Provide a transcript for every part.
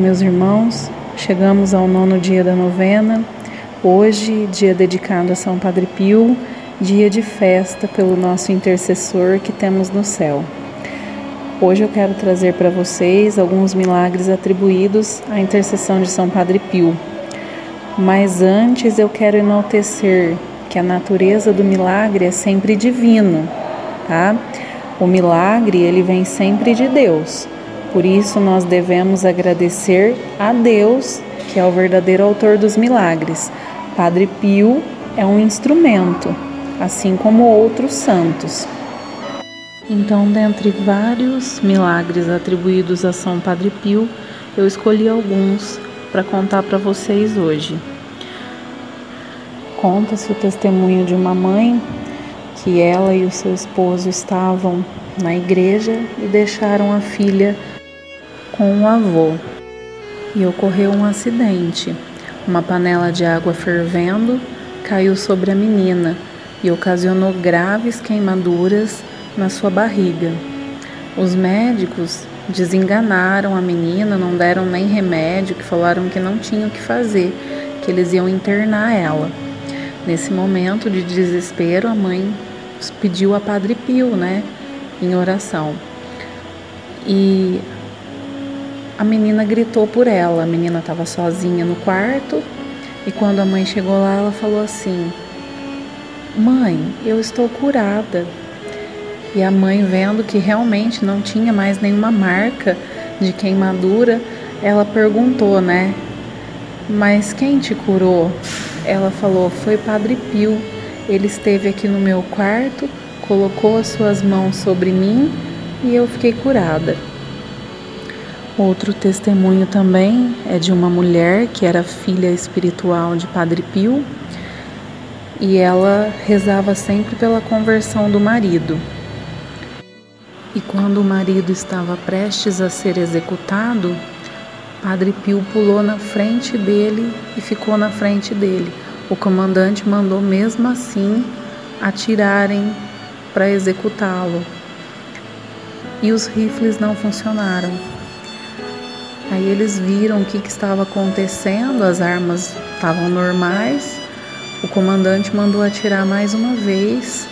meus irmãos, chegamos ao 9º dia da novena. Hoje, dia dedicado a São Padre Pio, dia de festa pelo nosso intercessor que temos no céu. Hoje eu quero trazer para vocês alguns milagres atribuídos à intercessão de São Padre Pio. Mas antes eu quero enaltecer que a natureza do milagre é sempre divino, tá? O milagre, ele vem sempre de Deus. Por isso nós devemos agradecer a Deus, que é o verdadeiro autor dos milagres. Padre Pio é um instrumento, assim como outros santos. Então, dentre vários milagres atribuídos a São Padre Pio, eu escolhi alguns para contar para vocês hoje. Conta-se o testemunho de uma mãe que ela e o seu esposo estavam na igreja e deixaram a filha com o avô. E ocorreu um acidente. Uma panela de água fervendo caiu sobre a menina e ocasionou graves queimaduras na sua barriga. Os médicos desenganaram a menina, não deram nem remédio, que falaram que não tinham o que fazer, que eles iam internar ela. Nesse momento de desespero, a mãe pediu a Padre Pio, em oração. E a menina gritou por ela. A menina estava sozinha no quarto e quando a mãe chegou lá, ela falou assim: "Mãe, eu estou curada." E a mãe, vendo que realmente não tinha mais nenhuma marca de queimadura, ela perguntou, "Mas quem te curou?" Ela falou: "Foi Padre Pio. Ele esteve aqui no meu quarto, colocou as suas mãos sobre mim e eu fiquei curada." Outro testemunho também é de uma mulher que era filha espiritual de Padre Pio e ela rezava sempre pela conversão do marido. E quando o marido estava prestes a ser executado, Padre Pio pulou na frente dele e ficou na frente dele. O comandante mandou mesmo assim atirarem para executá-lo. E os rifles não funcionaram. Aí eles viram o que estava acontecendo, as armas estavam normais, o comandante mandou atirar mais uma vez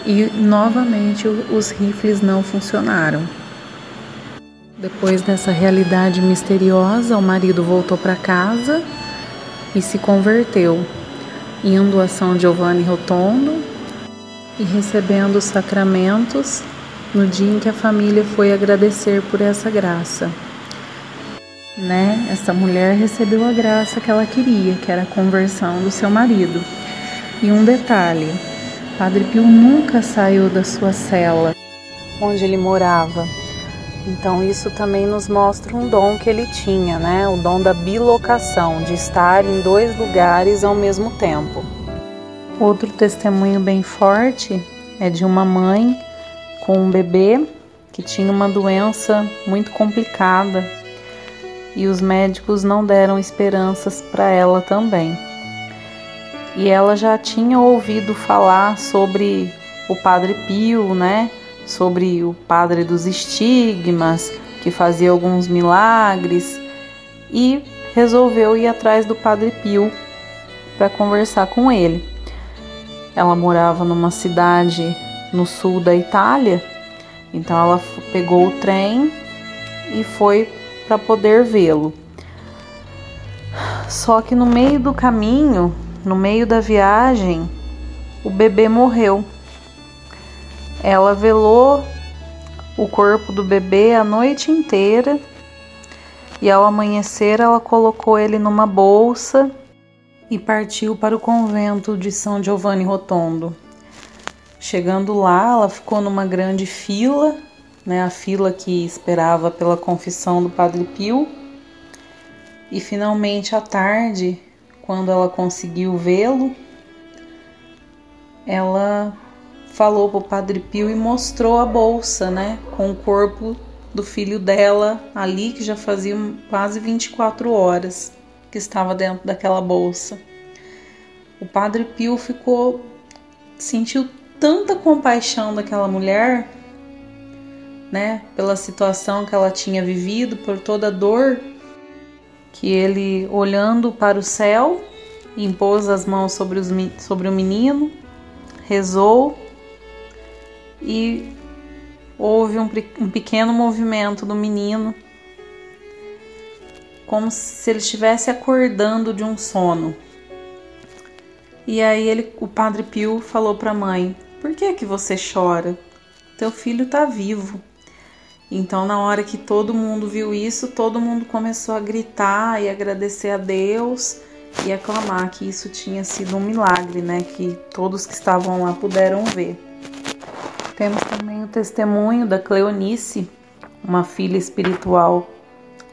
e novamente os rifles não funcionaram. Depois dessa realidade misteriosa, o marido voltou para casa e se converteu, indo a São Giovanni Rotondo e recebendo os sacramentos no dia em que a família foi agradecer por essa graça. Essa mulher recebeu a graça que ela queria, que era a conversão do seu marido. E um detalhe: Padre Pio nunca saiu da sua cela onde ele morava. Então isso também nos mostra um dom que ele tinha, o dom da bilocação, de estar em 2 lugares ao mesmo tempo. Outro testemunho bem forte é de uma mãe com um bebê que tinha uma doença muito complicada e os médicos não deram esperanças para ela também. E ela já tinha ouvido falar sobre o Padre Pio, sobre o Padre dos Estigmas, que fazia alguns milagres, e resolveu ir atrás do Padre Pio para conversar com ele. Ela morava numa cidade no sul da Itália, então ela pegou o trem e foi para poder vê-lo. Só que no meio do caminho, no meio da viagem, o bebê morreu. Ela velou o corpo do bebê a noite inteira e ao amanhecer ela colocou ele numa bolsa e partiu para o convento de São Giovanni Rotondo. Chegando lá, ela ficou numa grande fila, a fila que esperava pela confissão do Padre Pio. E finalmente à tarde, quando ela conseguiu vê-lo, ela falou para o Padre Pio e mostrou a bolsa, com o corpo do filho dela ali, que já fazia quase 24 horas que estava dentro daquela bolsa. O Padre Pio sentiu tanta compaixão daquela mulher, pela situação que ela tinha vivido, por toda a dor que ele, olhando para o céu, impôs as mãos sobre o menino, rezou e houve um pequeno movimento do menino, como se ele estivesse acordando de um sono. E aí o Padre Pio falou para a mãe: por que você chora? Teu filho está vivo. Então, na hora que todo mundo viu isso, todo mundo começou a gritar e agradecer a Deus e aclamar que isso tinha sido um milagre, né? Que todos que estavam lá puderam ver. Temos também o testemunho da Cleonice, uma filha espiritual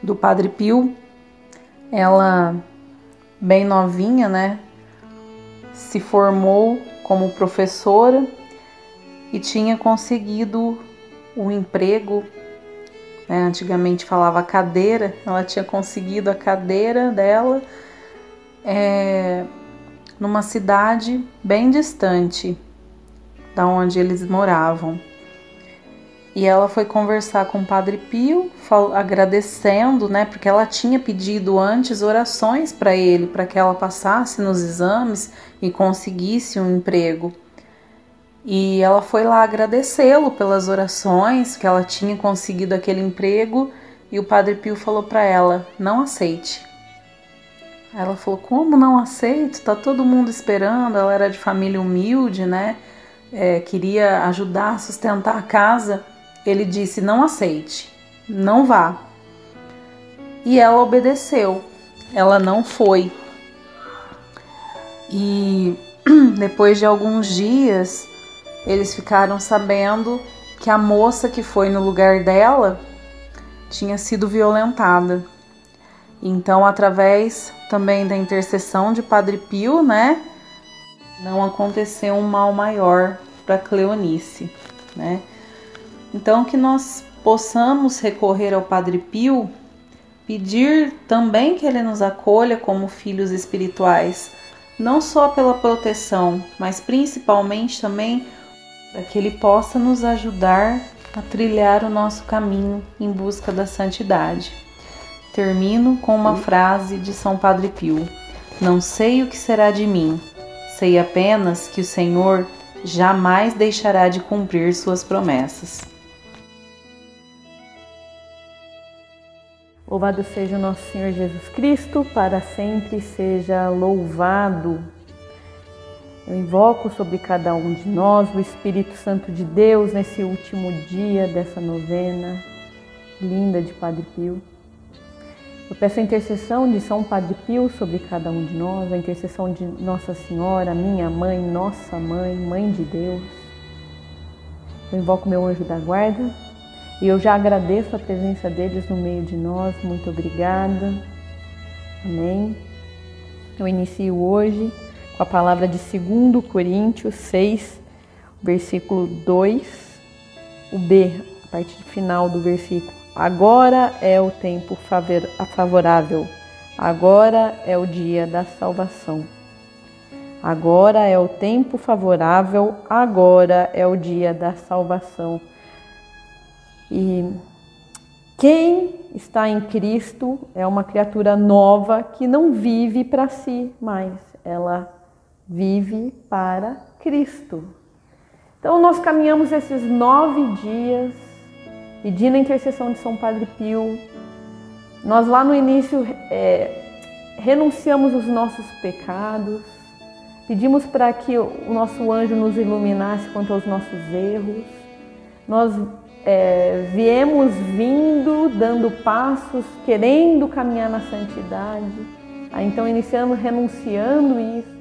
do Padre Pio. Ela, bem novinha, né? Se formou como professora e tinha conseguido um emprego, né? Antigamente falava cadeira, ela tinha conseguido a cadeira dela numa cidade bem distante da onde eles moravam. E ela foi conversar com o Padre Pio, agradecendo, né, porque ela tinha pedido antes orações para ele, para que ela passasse nos exames e conseguisse um emprego. E ela foi lá agradecê-lo pelas orações, que ela tinha conseguido aquele emprego, e o Padre Pio falou para ela: não aceite. Aí ela falou: como não aceito? Tá todo mundo esperando. Ela era de família humilde, né? Queria ajudar a sustentar a casa. Ele disse: não aceite, não vá. E ela obedeceu, ela não foi. E depois de alguns dias, eles ficaram sabendo que a moça que foi no lugar dela tinha sido violentada. Então, através também da intercessão de Padre Pio, né, não aconteceu um mal maior para Cleonice, né? Então, que nós possamos recorrer ao Padre Pio, pedir também que ele nos acolha como filhos espirituais, não só pela proteção, mas principalmente também para que ele possa nos ajudar a trilhar o nosso caminho em busca da santidade. Termino com uma frase de São Padre Pio: não sei o que será de mim, sei apenas que o Senhor jamais deixará de cumprir suas promessas. Louvado seja o nosso Senhor Jesus Cristo, para sempre seja louvado. Eu invoco sobre cada um de nós o Espírito Santo de Deus nesse último dia dessa novena linda de Padre Pio. Eu peço a intercessão de São Padre Pio sobre cada um de nós, a intercessão de Nossa Senhora, minha mãe, nossa mãe, Mãe de Deus. Eu invoco meu anjo da guarda e eu já agradeço a presença deles no meio de nós. Muito obrigada. Amém. Eu inicio hoje com a palavra de 2 Coríntios 6, versículo 2, o B, a parte final do versículo. Agora é o tempo favorável, agora é o dia da salvação. Agora é o tempo favorável, agora é o dia da salvação. E quem está em Cristo é uma criatura nova que não vive para si mais, ela vive para Cristo. Então nós caminhamos esses 9 dias pedindo a intercessão de São Padre Pio. Nós lá no início renunciamos os nossos pecados, pedimos para que o nosso anjo nos iluminasse quanto aos nossos erros. Nós viemos dando passos, querendo caminhar na santidade. Então iniciamos renunciando isso.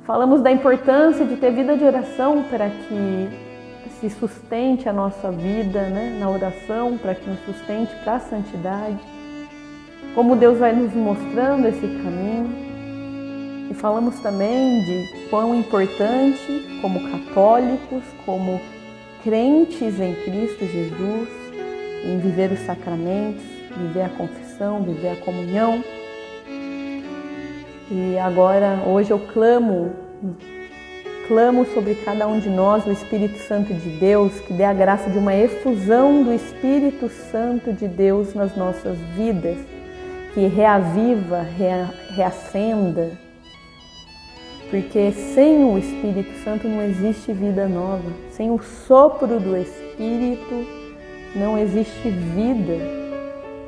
Falamos da importância de ter vida de oração para que se sustente a nossa vida, né, na oração, para que nos sustente para a santidade. Como Deus vai nos mostrando esse caminho. E falamos também de quão importante, como católicos, como crentes em Cristo Jesus, em viver os sacramentos, viver a confissão, viver a comunhão. E agora, hoje eu clamo sobre cada um de nós o Espírito Santo de Deus, que dê a graça de uma efusão do Espírito Santo de Deus nas nossas vidas, que reaviva, reacenda, porque sem o Espírito Santo não existe vida nova, sem o sopro do Espírito não existe vida.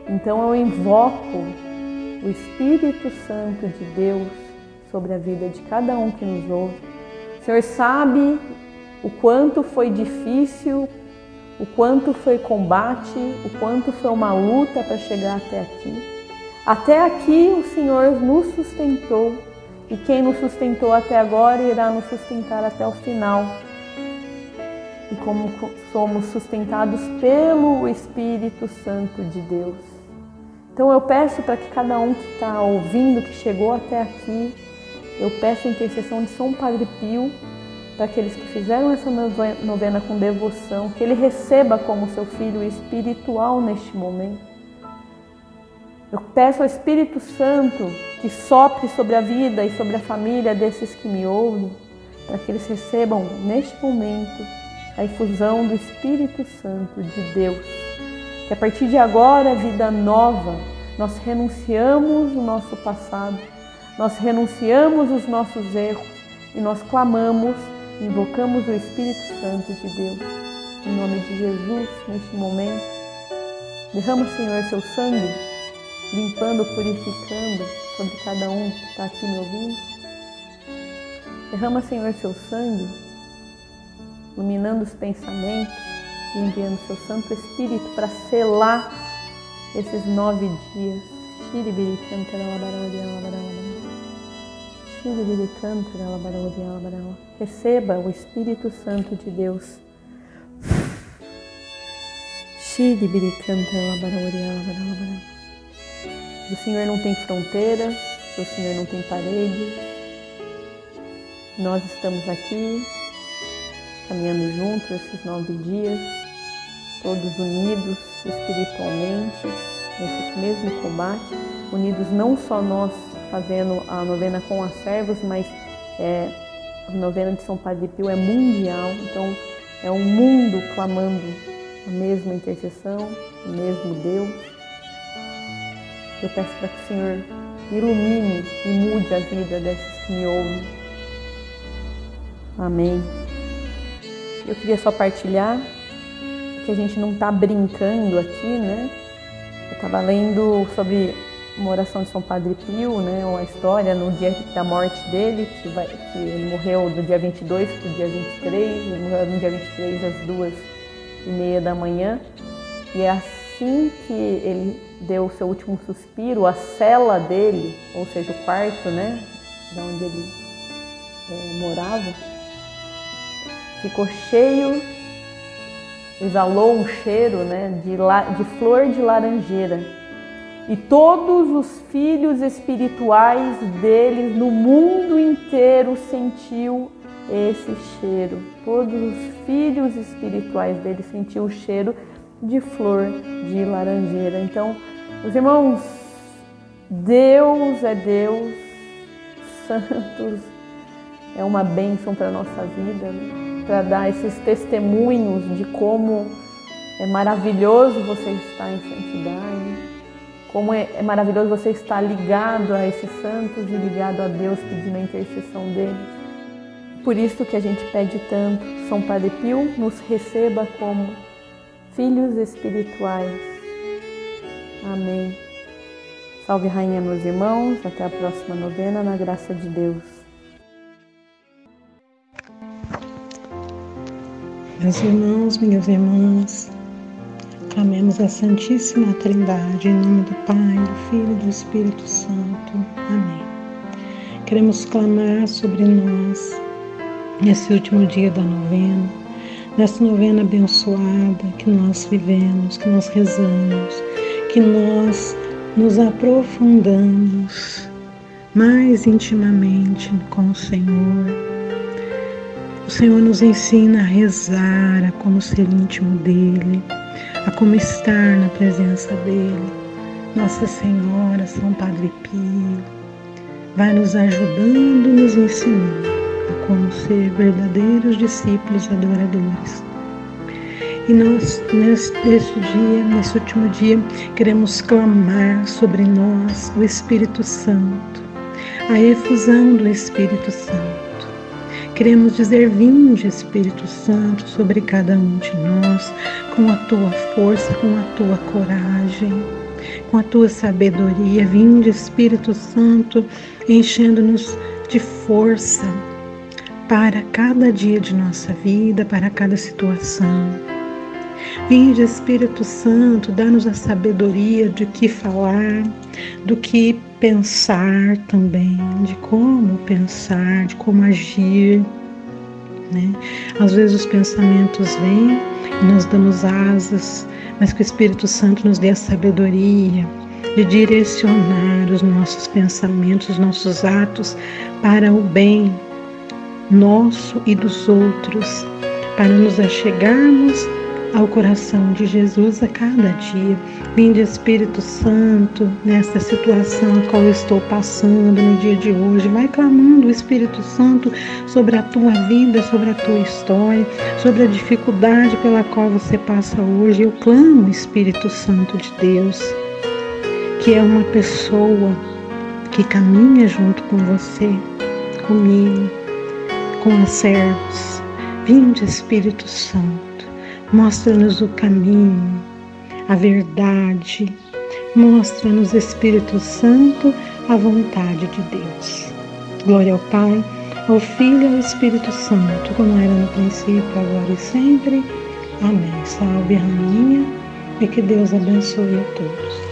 Então eu invoco o Espírito Santo de Deus sobre a vida de cada um que nos ouve. O Senhor sabe o quanto foi difícil, o quanto foi combate, o quanto foi uma luta para chegar até aqui. Até aqui o Senhor nos sustentou, e quem nos sustentou até agora irá nos sustentar até o final. E como somos sustentados pelo Espírito Santo de Deus. Então eu peço para que cada um que está ouvindo, que chegou até aqui, eu peço a intercessão de São Padre Pio, para aqueles que fizeram essa novena com devoção, que ele receba como seu filho espiritual neste momento. Eu peço ao Espírito Santo que sopre sobre a vida e sobre a família desses que me ouvem, para que eles recebam neste momento a efusão do Espírito Santo de Deus. Que a partir de agora, vida nova, nós renunciamos o nosso passado, nós renunciamos os nossos erros e nós clamamos, invocamos o Espírito Santo de Deus. Em nome de Jesus, neste momento, derrama, Senhor, seu sangue, limpando, purificando sobre cada um que está aqui me ouvindo. Derrama, Senhor, seu sangue, iluminando os pensamentos e enviando seu Santo Espírito para selar esses 9 dias. Receba o Espírito Santo de Deus. O Senhor não tem fronteiras, o Senhor não tem paredes. Nós estamos aqui, caminhando juntos esses 9 dias, todos unidos espiritualmente, nesse mesmo combate, unidos não só nós fazendo a novena com as servos, mas a novena de São Padre Pio é mundial, então é um mundo clamando a mesma intercessão, o mesmo Deus. Eu peço para que o Senhor ilumine e mude a vida desses que me ouvem. Amém. Eu queria só partilhar que a gente não está brincando aqui, né? Eu estava lendo sobre uma oração de São Padre Pio, né? Uma história no dia da morte dele, que ele morreu do dia 22 para o dia 23, ele morreu no dia 23 às 2h30 da manhã. E é assim que ele deu o seu último suspiro, a cela dele, ou seja, o quarto, né? De onde ele morava, ficou cheio, exalou um cheiro, né, de flor de laranjeira. E todos os filhos espirituais dele no mundo inteiro sentiu esse cheiro. Todos os filhos espirituais dele sentiu o cheiro de flor de laranjeira. Então, os irmãos, Deus é Deus, santos, é uma bênção para a nossa vida, né? Para dar esses testemunhos de como é maravilhoso você estar em santidade, como é maravilhoso você estar ligado a esses santos e ligado a Deus, pedindo a intercessão deles. Por isso que a gente pede tanto, São Padre Pio nos receba como filhos espirituais. Amém. Salve Rainha, meus irmãos, até a próxima novena, na graça de Deus. Meus irmãos, minhas irmãs, clamemos a Santíssima Trindade, em nome do Pai, do Filho e do Espírito Santo. Amém. Queremos clamar sobre nós, nesse último dia da novena, nessa novena abençoada que nós vivemos, que nós rezamos, que nós nos aprofundamos mais intimamente com o Senhor. O Senhor nos ensina a rezar, a como ser íntimo dEle, a como estar na presença dEle. Nossa Senhora, São Padre Pio, vai nos ajudando, nos ensinando a como ser verdadeiros discípulos adoradores. E nós, nesse último dia, queremos clamar sobre nós o Espírito Santo, a efusão do Espírito Santo. Queremos dizer: vinde, Espírito Santo, sobre cada um de nós, com a tua força, com a tua coragem, com a tua sabedoria. Vinde, Espírito Santo, enchendo-nos de força para cada dia de nossa vida, para cada situação. Vinde, Espírito Santo, dá-nos a sabedoria de que falar, do que pensar também, de como pensar, de como agir, né? Às vezes os pensamentos vêm e nós damos asas, mas que o Espírito Santo nos dê a sabedoria de direcionar os nossos pensamentos, os nossos atos para o bem nosso e dos outros, para nos achegarmos ao coração de Jesus a cada dia. Vinde, Espírito Santo, nessa situação a qual eu estou passando no dia de hoje. Vai clamando o Espírito Santo sobre a tua vida, sobre a tua história, sobre a dificuldade pela qual você passa hoje. Eu clamo o Espírito Santo de Deus, que é uma pessoa que caminha junto com você, comigo, com os servos. Vinde, Espírito Santo, mostra-nos o caminho, a verdade. Mostra-nos, Espírito Santo, a vontade de Deus. Glória ao Pai, ao Filho e ao Espírito Santo, como era no princípio, agora e sempre. Amém. Salve, Rainha, e que Deus abençoe a todos.